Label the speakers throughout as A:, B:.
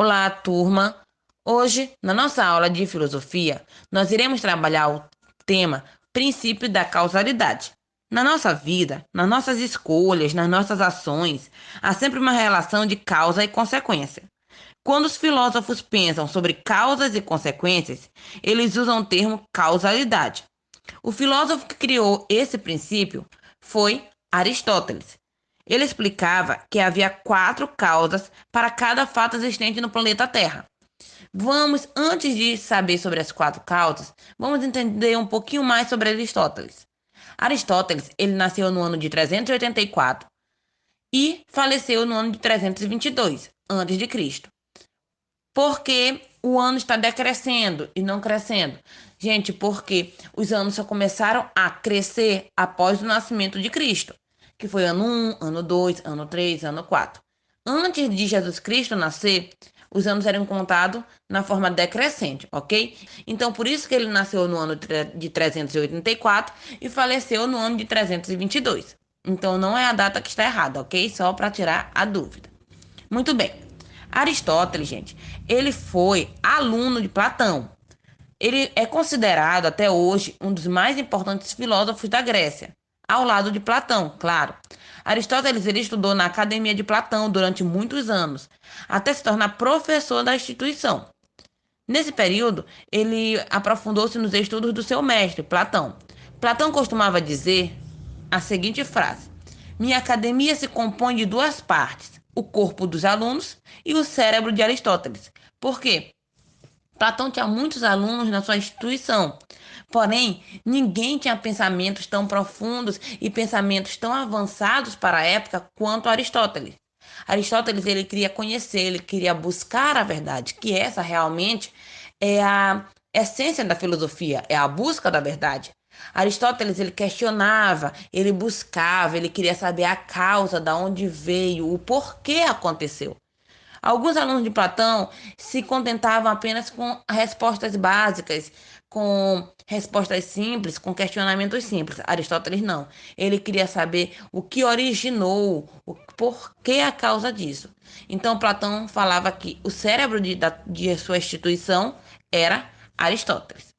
A: Olá, turma! Hoje, na nossa aula de filosofia, nós iremos trabalhar o tema princípio da causalidade. Na nossa vida, nas nossas escolhas, nas nossas ações, há sempre uma relação de causa e consequência. Quando os filósofos pensam sobre causas e consequências, eles usam o termo causalidade. O filósofo que criou esse princípio foi Aristóteles. Ele explicava que havia quatro causas para cada fato existente no planeta Terra. Antes de saber sobre as quatro causas, vamos entender um pouquinho mais sobre Aristóteles. Aristóteles, ele nasceu no ano de 384 e faleceu no ano de 322 antes de Cristo. Porque o ano está decrescendo e não crescendo. Gente, porque os anos só começaram a crescer após o nascimento de Cristo, que foi ano um, ano 2, ano 3, ano 4. Antes de Jesus Cristo nascer, os anos eram contados na forma decrescente, ok? Então, por isso que ele nasceu no ano de 384 e faleceu no ano de 322. Então, não é a data que está errada, ok? Só para tirar a dúvida. Muito bem. Aristóteles, gente, ele foi aluno de Platão. Ele é considerado até hoje um dos mais importantes filósofos da Grécia, ao lado de Platão, claro. Aristóteles ele estudou na Academia de Platão durante muitos anos, até se tornar professor da instituição. Nesse período, ele aprofundou-se nos estudos do seu mestre, Platão. Platão costumava dizer a seguinte frase: Minha academia se compõe de duas partes, o corpo dos alunos e o cérebro de Aristóteles. Por quê? Platão tinha muitos alunos na sua instituição, porém, ninguém tinha pensamentos tão profundos e pensamentos tão avançados para a época quanto Aristóteles. Aristóteles ele queria conhecer, ele queria buscar a verdade, que essa realmente é a essência da filosofia, é a busca da verdade. Aristóteles ele questionava, ele buscava, ele queria saber a causa, da onde veio, o porquê aconteceu. Alguns alunos de Platão se contentavam apenas com respostas básicas, com respostas simples, com questionamentos simples. Aristóteles não. Ele queria saber o que originou, o porquê a causa disso. Então, Platão falava que o cérebro de sua instituição era Aristóteles.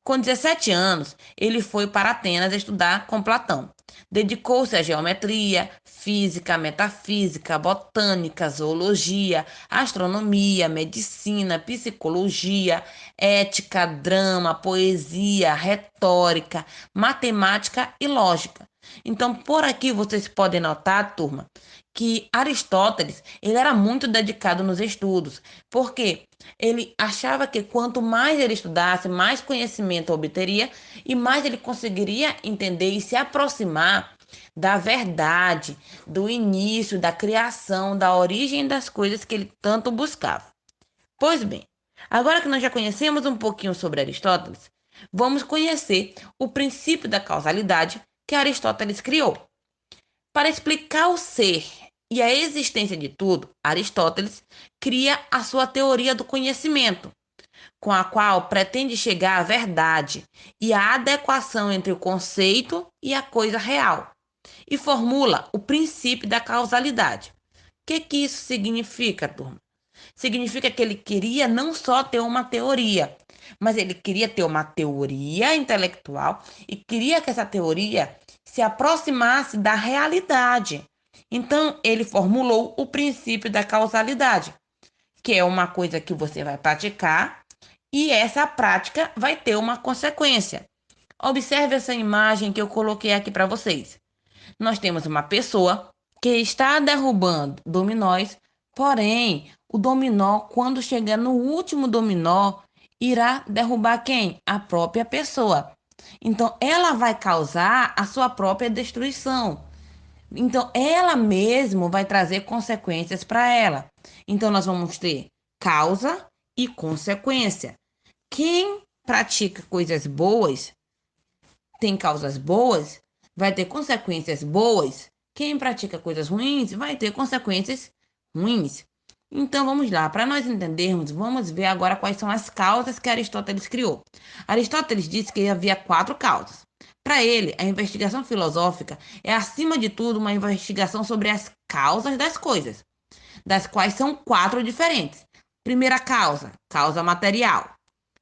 A: Com 17 anos, ele foi para Atenas estudar com Platão. Dedicou-se à geometria, física, metafísica, botânica, zoologia, astronomia, medicina, psicologia, ética, drama, poesia, retórica, matemática e lógica. Então, por aqui vocês podem notar, turma, que Aristóteles, ele era muito dedicado nos estudos, porque ele achava que quanto mais ele estudasse, mais conhecimento obteria e mais ele conseguiria entender e se aproximar da verdade, do início, da criação, da origem das coisas que ele tanto buscava. Pois bem, agora que nós já conhecemos um pouquinho sobre Aristóteles, vamos conhecer o princípio da causalidade que Aristóteles criou. Para explicar o ser e a existência de tudo, Aristóteles cria a sua teoria do conhecimento, com a qual pretende chegar à verdade e à adequação entre o conceito e a coisa real, e formula o princípio da causalidade. O que isso significa, turma? Significa que ele queria não só ter uma teoria, mas ele queria ter uma teoria intelectual e queria que essa teoria se aproximasse da realidade. Então, ele formulou o princípio da causalidade, que é uma coisa que você vai praticar e essa prática vai ter uma consequência. Observe essa imagem que eu coloquei aqui para vocês. Nós temos uma pessoa que está derrubando dominós, porém, o dominó, quando chegar no último dominó, irá derrubar quem? A própria pessoa. Então, ela vai causar a sua própria destruição. Então, ela mesmo vai trazer consequências para ela. Então, nós vamos ter causa e consequência. Quem pratica coisas boas tem causas boas, vai ter consequências boas. Quem pratica coisas ruins vai ter consequências ruins. Então vamos lá, para nós entendermos, vamos ver agora quais são as causas que Aristóteles criou. Aristóteles disse que havia quatro causas. Para ele, a investigação filosófica é, acima de tudo, uma investigação sobre as causas das coisas, das quais são quatro diferentes. Primeira causa, causa material.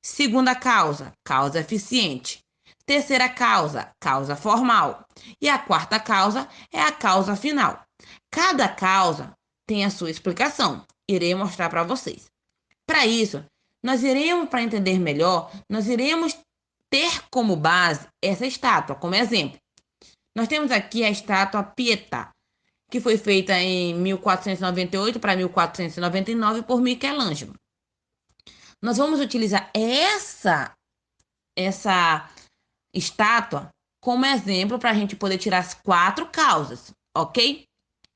A: Segunda causa, causa eficiente. Terceira causa, causa formal. E a quarta causa é a causa final. Cada causa tem a sua explicação. Irei mostrar para vocês. Para isso, para entender melhor, nós iremos ter como base essa estátua, como exemplo. Nós temos aqui a estátua Pietà, que foi feita em 1498 para 1499 por Michelangelo. Nós vamos utilizar essa estátua como exemplo para a gente poder tirar as quatro causas, ok?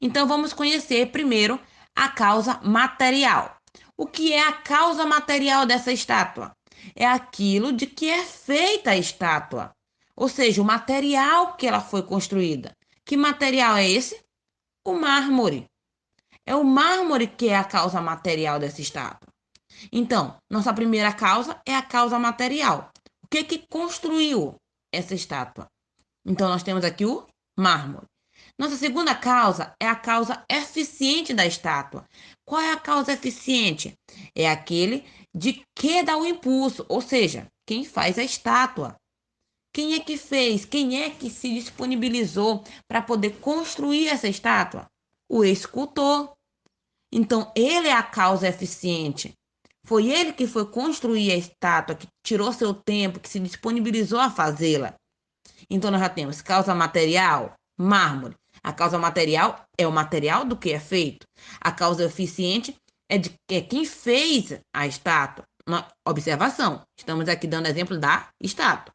A: Então vamos conhecer primeiro a causa material. O que é a causa material dessa estátua? É aquilo de que é feita a estátua, ou seja, o material que ela foi construída. Que material é esse? O mármore. É o mármore que é a causa material dessa estátua. Então, nossa primeira causa é a causa material. O que construiu essa estátua? Então, nós temos aqui o mármore. Nossa segunda causa é a causa eficiente da estátua. Qual é a causa eficiente? É aquele de que dá o impulso, ou seja, quem faz a estátua. Quem é que fez? Quem é que se disponibilizou para poder construir essa estátua? O escultor. Então, ele é a causa eficiente. Foi ele que foi construir a estátua, que tirou seu tempo, que se disponibilizou a fazê-la. Então, nós já temos causa material, mármore. A causa material é o material do que é feito. A causa eficiente é quem fez a estátua. Observação, estamos aqui dando exemplo da estátua.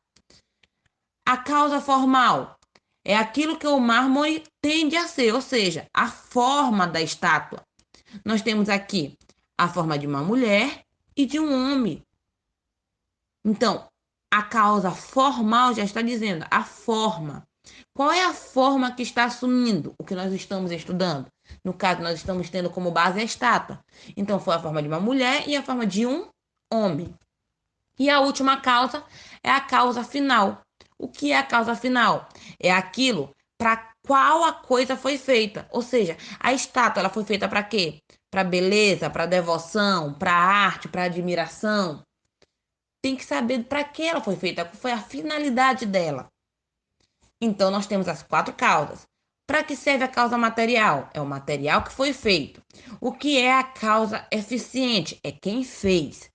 A: A causa formal é aquilo que o mármore tende a ser, ou seja, a forma da estátua. Nós temos aqui a forma de uma mulher e de um homem. Então, a causa formal já está dizendo a forma. Qual é a forma que está assumindo o que nós estamos estudando? No caso, nós estamos tendo como base a estátua. Então, foi a forma de uma mulher e a forma de um homem. E a última causa é a causa final. O que é a causa final? É aquilo para qual a coisa foi feita. Ou seja, a estátua ela foi feita para quê? Para beleza, para devoção, para arte, para admiração. Tem que saber para que ela foi feita, qual foi a finalidade dela. Então, nós temos as quatro causas. Para que serve a causa material? É o material que foi feito. O que é a causa eficiente? É quem fez.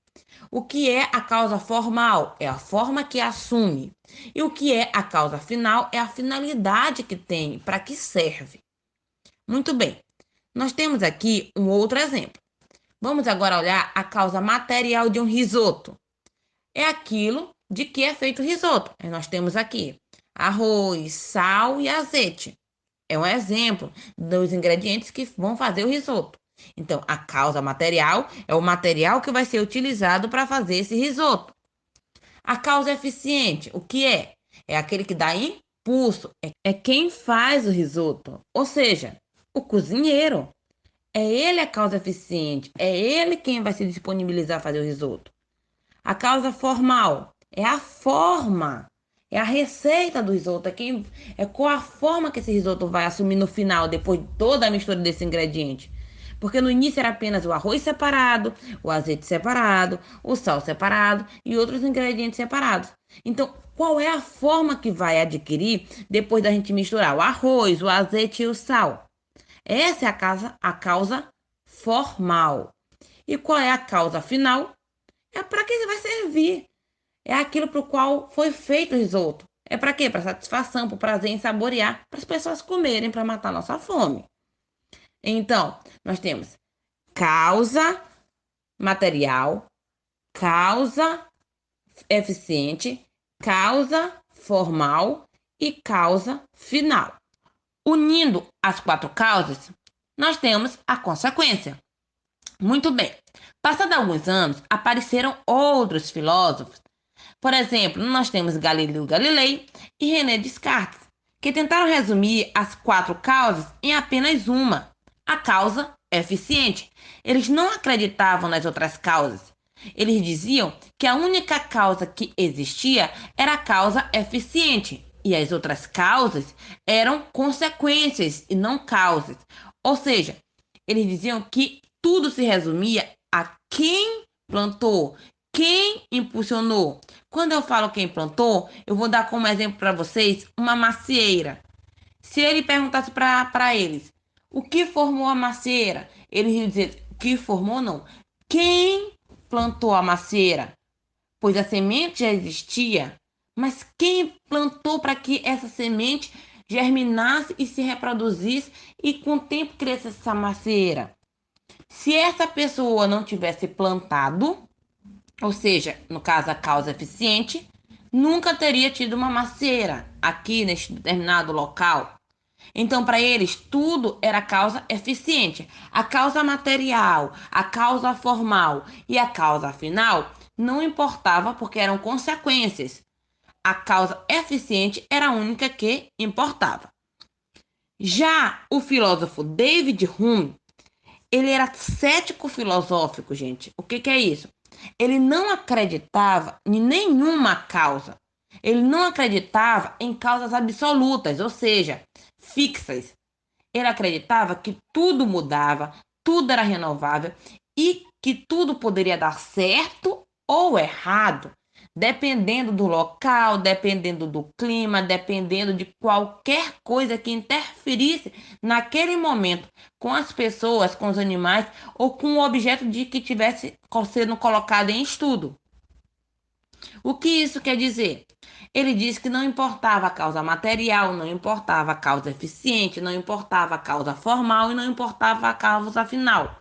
A: O que é a causa formal? É a forma que assume. E o que é a causa final? É a finalidade que tem, para que serve. Muito bem. Nós temos aqui um outro exemplo. Vamos agora olhar a causa material de um risoto. É aquilo de que é feito o risoto. Nós temos aqui arroz, sal e azeite. É um exemplo dos ingredientes que vão fazer o risoto. Então, a causa material é o material que vai ser utilizado para fazer esse risoto. A causa eficiente, o que é? É aquele que dá impulso. É quem faz o risoto. Ou seja, o cozinheiro. É ele a causa eficiente. É ele quem vai se disponibilizar a fazer o risoto. A causa formal é a forma. É a receita do risoto. É qual a forma que esse risoto vai assumir no final, depois de toda a mistura desse ingrediente. Porque no início era apenas o arroz separado, o azeite separado, o sal separado e outros ingredientes separados. Então, qual é a forma que vai adquirir depois da gente misturar o arroz, o azeite e o sal? Essa é a causa formal. E qual é a causa final? É para que vai servir. É aquilo para o qual foi feito o risoto. É para quê? Para satisfação, para prazer em saborear, para as pessoas comerem, para matar nossa fome. Então, nós temos causa material, causa eficiente, causa formal e causa final. Unindo as quatro causas, nós temos a consequência. Muito bem. Passados alguns anos, apareceram outros filósofos. Por exemplo, nós temos Galileu Galilei e René Descartes, que tentaram resumir as quatro causas em apenas uma, a causa eficiente. Eles não acreditavam nas outras causas. Eles diziam que a única causa que existia era a causa eficiente e as outras causas eram consequências e não causas. Ou seja, eles diziam que tudo se resumia a quem plantou, quem impulsionou. Quando eu falo quem plantou, eu vou dar como exemplo para vocês uma macieira. Se ele perguntasse para eles o que formou a macieira, eles iam dizer o que formou não. Quem plantou a macieira? Pois a semente já existia, mas quem plantou para que essa semente germinasse e se reproduzisse e com o tempo crescesse essa macieira? Se essa pessoa não tivesse plantado, ou seja, no caso a causa eficiente, nunca teria tido uma macieira aqui neste determinado local. Então, para eles, tudo era causa eficiente. A causa material, a causa formal e a causa final não importava porque eram consequências. A causa eficiente era a única que importava. Já o filósofo David Hume, ele era cético filosófico, gente. O que é isso? Ele não acreditava em nenhuma causa. Ele não acreditava em causas absolutas, ou seja, fixas. Ele acreditava que tudo mudava, tudo era renovável e que tudo poderia dar certo ou errado, dependendo do local, dependendo do clima, dependendo de qualquer coisa que interferisse naquele momento com as pessoas, com os animais ou com o objeto de que tivesse sendo colocado em estudo. O que isso quer dizer? Ele disse que não importava a causa material, não importava a causa eficiente, não importava a causa formal e não importava a causa final.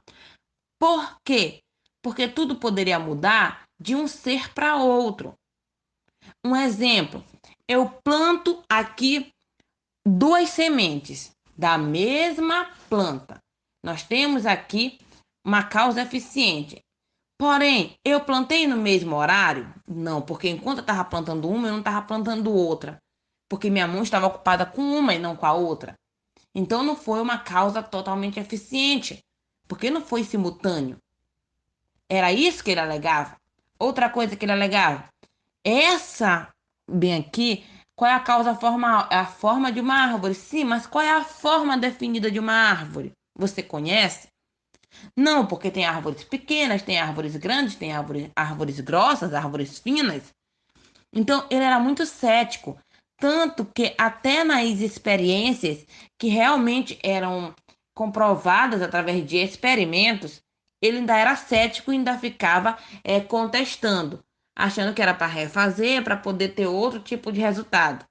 A: Por quê? Porque tudo poderia mudar de um ser para outro. Um exemplo, eu planto aqui duas sementes da mesma planta. Nós temos aqui uma causa eficiente. Porém, eu plantei no mesmo horário? Não, porque enquanto eu estava plantando uma, eu não estava plantando outra. Porque minha mão estava ocupada com uma e não com a outra. Então não foi uma causa totalmente eficiente, porque não foi simultâneo. Era isso que ele alegava. Outra coisa que ele alegava. Essa, bem aqui, qual é a causa formal? É a forma de uma árvore. Sim, mas qual é a forma definida de uma árvore? Você conhece? Não, porque tem árvores pequenas, tem árvores grandes, tem árvores grossas, árvores finas. Então, ele era muito cético. Tanto que até nas experiências que realmente eram comprovadas através de experimentos, ele ainda era cético e ainda ficava contestando, achando que era para refazer, para poder ter outro tipo de resultado.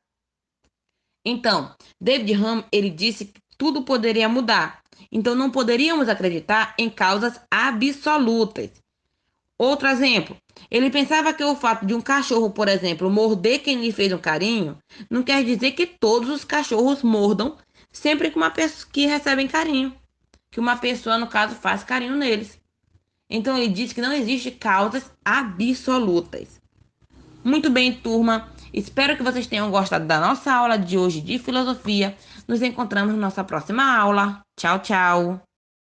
A: Então, David Hume, ele disse que tudo poderia mudar. Então, não poderíamos acreditar em causas absolutas. Outro exemplo, ele pensava que o fato de um cachorro, por exemplo, morder quem lhe fez um carinho, não quer dizer que todos os cachorros mordam sempre que uma pessoa que recebem carinho, que uma pessoa, no caso, faz carinho neles. Então, ele disse que não existe causas absolutas. Muito bem, turma. Espero que vocês tenham gostado da nossa aula de hoje de filosofia. Nos encontramos na nossa próxima aula. Tchau, tchau.